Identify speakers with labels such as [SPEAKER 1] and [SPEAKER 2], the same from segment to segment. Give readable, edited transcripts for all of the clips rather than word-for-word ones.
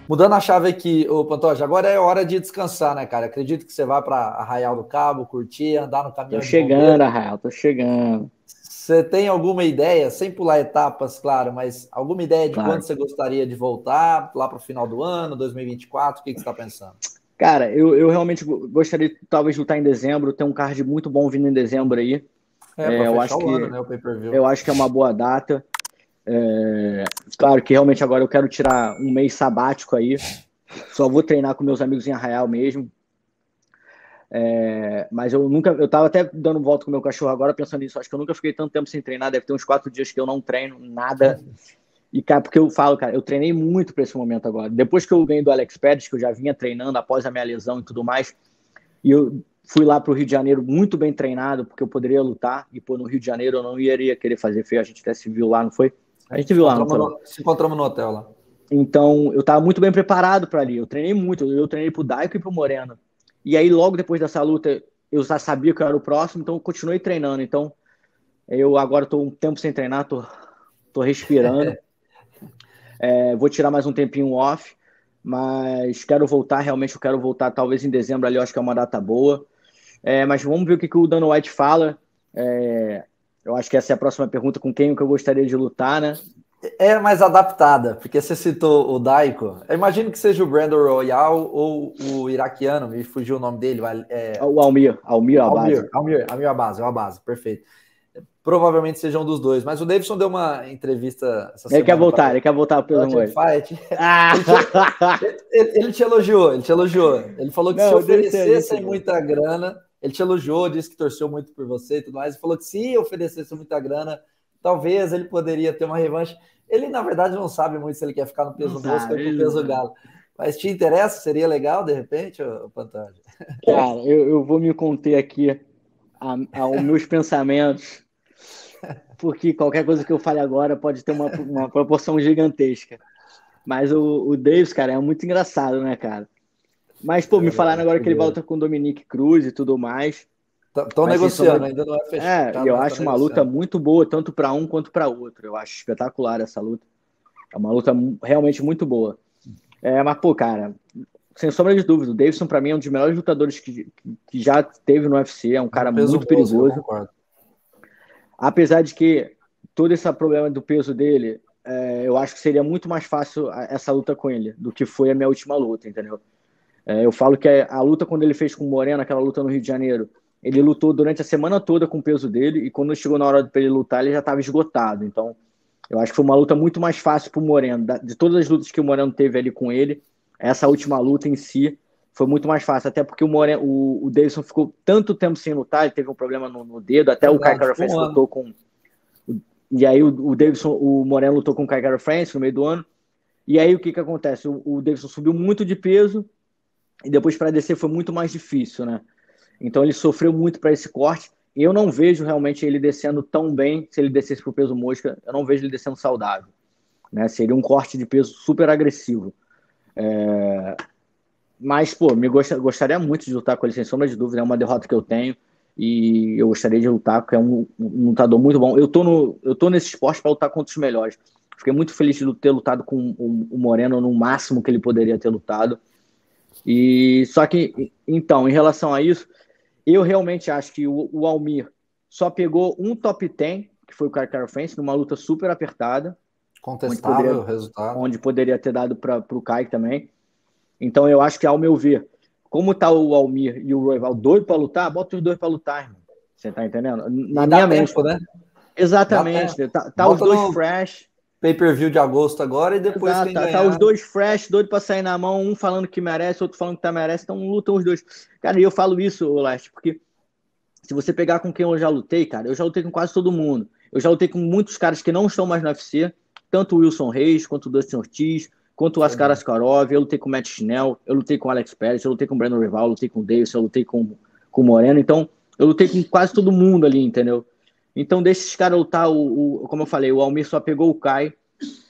[SPEAKER 1] Mudando a chave aqui, ô Pantoja, agora é hora de descansar, né, cara? Acredito que você vai para Arraial do Cabo, curtir, andar no caminhão
[SPEAKER 2] Tô
[SPEAKER 1] de bombeiro.
[SPEAKER 2] chegando, Arraial, tô chegando.
[SPEAKER 1] Você tem alguma ideia, sem pular etapas, claro, mas alguma ideia de quando
[SPEAKER 2] Claro.
[SPEAKER 1] você gostaria de voltar, lá para o final do ano, 2024? O que você está pensando?
[SPEAKER 2] Cara, eu realmente gostaria de talvez lutar em dezembro. Tem um card muito bom vindo em dezembro aí.
[SPEAKER 1] É, para
[SPEAKER 2] Eu
[SPEAKER 1] fechar
[SPEAKER 2] acho
[SPEAKER 1] o ano,
[SPEAKER 2] que
[SPEAKER 1] né, o pay-per-view.
[SPEAKER 2] eu acho que é uma boa data. Claro que realmente agora eu quero tirar um mês sabático aí. Só vou treinar com meus amigos em Arraial mesmo. Mas eu tava até dando volta com o meu cachorro agora pensando nisso. Acho que eu nunca fiquei tanto tempo sem treinar. Deve ter uns 4 dias que eu não treino nada. E, cara, porque eu falo, cara, eu treinei muito para esse momento agora. Depois que eu ganhei do Alex Pérez, que eu já vinha treinando após a minha lesão e tudo mais, e eu fui lá para o Rio de Janeiro muito bem treinado, porque eu poderia lutar. E, pô, no Rio de Janeiro eu não iria querer fazer feio. A gente até se viu lá, não foi? A gente viu lá, não foi?
[SPEAKER 1] Se encontramos no hotel lá.
[SPEAKER 2] Então, eu estava muito bem preparado para ali. Eu treinei muito. Eu treinei pro Daico e pro Moreno. E aí, logo depois dessa luta, eu já sabia que eu era o próximo, então eu continuei treinando. Então, eu agora estou um tempo sem treinar, tô respirando. Vou tirar mais um tempinho off, mas quero voltar. Realmente, eu quero voltar talvez em dezembro ali. Eu acho que é uma data boa. Mas vamos ver o que o Dana White fala. Eu acho que essa é a próxima pergunta, com quem que eu gostaria de lutar, né?
[SPEAKER 1] É mais adaptada, porque você citou o Daiko. Eu imagino que seja o Brandon Royal ou o iraquiano, me fugiu o nome dele.
[SPEAKER 2] O Almir Abbasi.
[SPEAKER 1] Almir Abbasi, o Abbasi, perfeito. Provavelmente seja um dos dois, mas o Davidson deu uma entrevista essa
[SPEAKER 2] Ele
[SPEAKER 1] semana para
[SPEAKER 2] quer voltar pro peso mole.
[SPEAKER 1] Fight. Ele te elogiou, ele te elogiou. Ele falou que se oferecessem muita grana, ele te elogiou, disse que torceu muito por você e tudo mais, e falou que se oferecesse muita grana, talvez ele poderia ter uma revanche. Ele, na verdade, não sabe muito se ele quer ficar no peso mosca ou no peso galo. Mas te interessa? Seria legal, de repente, Pantoja?
[SPEAKER 2] Cara, eu vou me conter aqui aos meus pensamentos, porque qualquer coisa que eu fale agora pode ter uma proporção gigantesca. Mas o Davis, cara, é muito engraçado, né, cara? Mas, pô, me falaram agora que ele vai lutar com o Dominique Cruz e tudo mais.
[SPEAKER 1] Estão negociando, ainda não é fechado.
[SPEAKER 2] E eu acho uma luta muito boa, tanto para um quanto para outro. Eu acho espetacular essa luta. É uma luta realmente muito boa. Mas, pô, cara, sem sombra de dúvida, o Davidson, para mim, é um dos melhores lutadores que já teve no UFC. É um cara muito perigoso. Apesar de que todo esse problema do peso dele, eu acho que seria muito mais fácil essa luta com ele do que foi a minha última luta, entendeu? Eu falo que a luta quando ele fez com o Moreno, aquela luta no Rio de Janeiro, ele lutou durante a semana toda com o peso dele e quando chegou na hora para ele lutar, ele já estava esgotado. Então, eu acho que foi uma luta muito mais fácil para o Moreno. De todas as lutas que o Moreno teve ali com ele, essa última luta em si foi muito mais fácil. Até porque o Davidson ficou tanto tempo sem lutar, ele teve um problema no dedo, até o Kai Kara France lutou com... E aí o Moreno lutou com o Kai Kara France no meio do ano. E aí o que acontece? O Davidson subiu muito de peso e depois para descer foi muito mais difícil, né? Então ele sofreu muito para esse corte. E eu não vejo realmente ele descendo tão bem se ele descesse para o peso mosca. Eu não vejo ele descendo saudável, né? Seria um corte de peso super agressivo. Mas, pô, gostaria muito de lutar com ele, sem sombra de dúvida. É uma derrota que eu tenho e eu gostaria de lutar, porque é um lutador muito bom. Eu tô nesse esporte para lutar contra os melhores. Fiquei muito feliz de ter lutado com o Moreno no máximo que ele poderia ter lutado. E só que, então, em relação a isso, eu realmente acho que o Almir só pegou um top 10, que foi o Kai Kara France, numa luta super apertada.
[SPEAKER 1] Contestável o resultado.
[SPEAKER 2] Onde poderia ter dado para o Kai também. Então eu acho que, ao meu ver, como tá o Almir e o Royval doido para lutar, bota os dois para lutar, irmão. Você tá entendendo?
[SPEAKER 1] Na minha mente, né?
[SPEAKER 2] Exatamente. Tá os dois fresh.
[SPEAKER 1] Pay-per-view de agosto agora e depois
[SPEAKER 2] quem ganhar. Tá os dois fresh, doido para sair na mão, um falando que merece, outro falando que tá merece, então lutam os dois. Cara, e eu falo isso, Leste, porque se você pegar com quem eu já lutei, cara, eu já lutei com quase todo mundo. Eu já lutei com muitos caras que não estão mais no UFC, tanto o Wilson Reis, quanto o Dustin Ortiz, quanto o Askar Askarov, eu lutei com o Matt Schnell, eu lutei com o Alex Perez, eu lutei com o Brandon Royval, eu lutei com o Davis, eu lutei com o Moreno, então eu lutei com quase todo mundo ali, entendeu? Então deixa esses caras lutar, como eu falei, o Almir só pegou o Kai,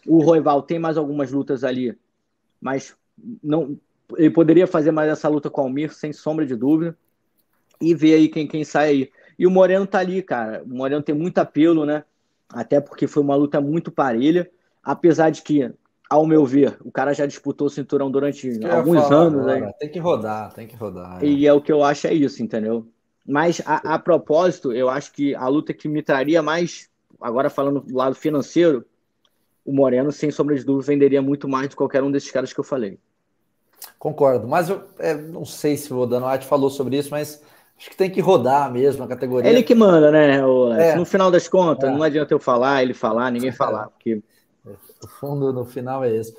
[SPEAKER 2] o Royval tem mais algumas lutas ali, mas não, ele poderia fazer mais essa luta com o Almir, sem sombra de dúvida, e ver aí quem sai aí. E o Moreno tá ali, cara, o Moreno tem muito apelo, né? Até porque foi uma luta muito parelha, apesar de que ao meu ver, o cara já disputou o cinturão durante alguns anos. Né?
[SPEAKER 1] Tem que rodar, tem que rodar.
[SPEAKER 2] E é o que eu acho é isso, entendeu? Mas, a propósito, eu acho que a luta que me traria mais, agora falando do lado financeiro, o Moreno, sem sombra de dúvida, venderia muito mais de qualquer um desses caras que eu falei.
[SPEAKER 1] Concordo, mas eu não sei se o Danotti falou sobre isso, mas acho que tem que rodar mesmo a categoria.
[SPEAKER 2] Ele que manda, né, Alex? No final das contas, não adianta eu falar, ele falar, ninguém falar. Porque...
[SPEAKER 1] O fundo no final é esse.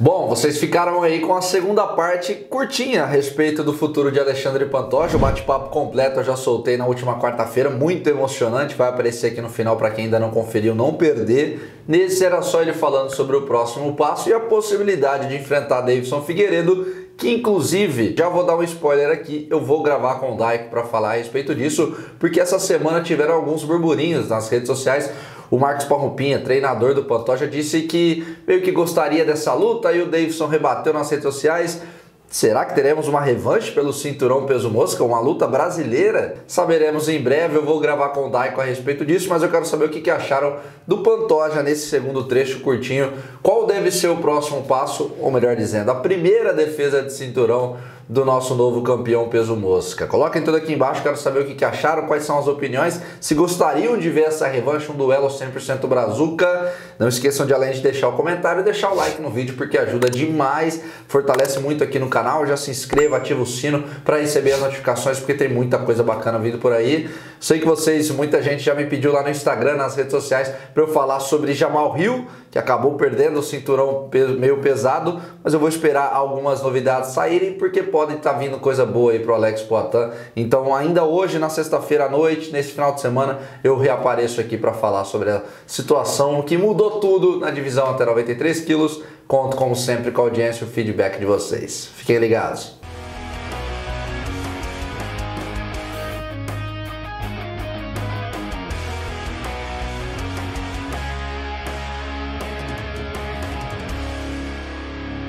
[SPEAKER 1] Bom, vocês ficaram aí com a segunda parte curtinha a respeito do futuro de Alexandre Pantoja. O bate-papo completo eu já soltei na última quarta-feira, muito emocionante, vai aparecer aqui no final para quem ainda não conferiu, não perder. Nesse era só ele falando sobre o próximo passo e a possibilidade de enfrentar Davidson Figueiredo, que inclusive, já vou dar um spoiler aqui, eu vou gravar com o Daico para falar a respeito disso, porque essa semana tiveram alguns burburinhos nas redes sociais. O Marcos Parrupinha, treinador do Pantoja, disse que meio que gostaria dessa luta e o Davidson rebateu nas redes sociais. Será que teremos uma revanche pelo cinturão peso mosca, uma luta brasileira? Saberemos em breve, eu vou gravar com o Daico a respeito disso, mas eu quero saber o que acharam do Pantoja nesse segundo trecho curtinho. Qual deve ser o próximo passo, ou melhor dizendo, a primeira defesa de cinturão do nosso novo campeão peso mosca? Coloquem tudo aqui embaixo, quero saber o que acharam, quais são as opiniões, se gostariam de ver essa revanche, um duelo 100% brazuca. Não esqueçam de, além de deixar o comentário, e deixar o like no vídeo, porque ajuda demais, fortalece muito aqui no canal. Já se inscreva, ativa o sino para receber as notificações, porque tem muita coisa bacana vindo por aí. Sei que muita gente já me pediu lá no Instagram, nas redes sociais, para eu falar sobre Jamal Hill, que acabou perdendo o cinturão meio pesado, mas eu vou esperar algumas novidades saírem, porque pode estar vindo coisa boa aí pro Alex Poatan. Então ainda hoje, na sexta-feira à noite, nesse final de semana, eu reapareço aqui para falar sobre a situação que mudou tudo na divisão até 93 quilos. Conto, como sempre, com a audiência e o feedback de vocês. Fiquem ligados.